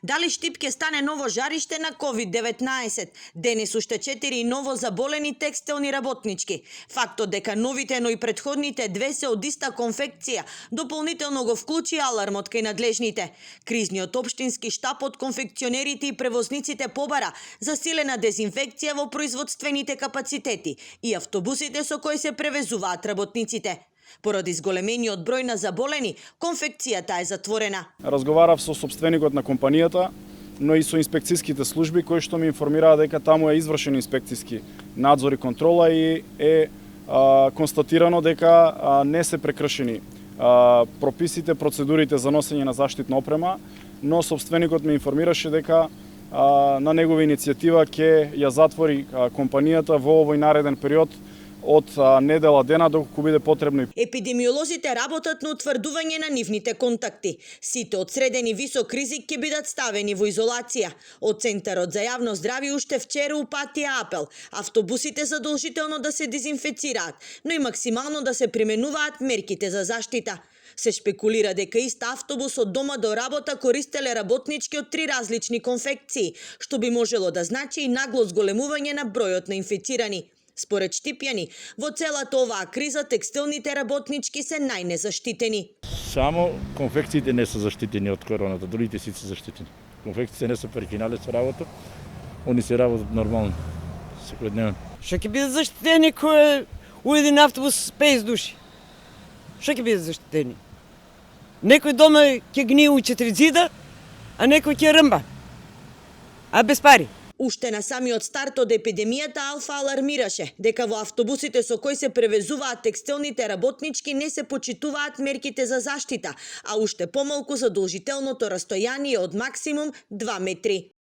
Дали Штип ќе стане ново жариште на COVID-19? Денес уште 4 ново заболени текстилни работнички. Фактот дека новите, но и предходните две се од иста конфекција, дополнително го вклучи алармот кај надлежните. Кризниот општински штаб од конфекционерите и превозниците побара засилена дезинфекција во производствените капацитети и автобусите со кои се превезуваат работниците. Поради зголемениот број на заболени, конфекцијата е затворена. Разговарав со сопственикот на компанијата, но и со инспекцијските служби кои што ми информираа дека таму е извршен инспекцијски надзор и контрола и е констатирано дека не се прекршени прописите, процедурите за носење на заштитна опрема, но сопственикот ме информираше дека на негова иницијатива ќе ја затвори компанијата во овој нареден период од недела дена доколку биде потребно. Епидемиолозите работат на утврдување на нивните контакти. Сите од среден и висок ризик ќе бидат ставени во изолација. Од Центарот за јавно здравје уште вчера упатија апел автобусите задолжително да се дезинфецираат, но и максимално да се применуваат мерките за заштита. Се шпекулира дека ист автобус од дома до работа користеле работнички од 3 различни конфекции, што би можело да значи и нагло зголемување на бројот на инфицирани. Според Штипјани, во целата оваа криза текстилните работнички се најнезаштитени. Само конфекциите не се заштитени од короната, другите сите се заштитени. Конфекциите не се прекинале со работа, они се работат нормално, секојдневно. Што ќе бидат заштитени кој у еден автобус 50 души? Што ќе бидат заштитени? Некој дома ќе гние у 4 зида, а некој ќе рмба. А без пари. Уште на самиот старт од епидемијата Алфа алармираше дека во автобусите со кои се превезуваат текстилните работнички не се почитуваат мерките за заштита, а уште помалку задолжителното растојание од максимум 2 метри.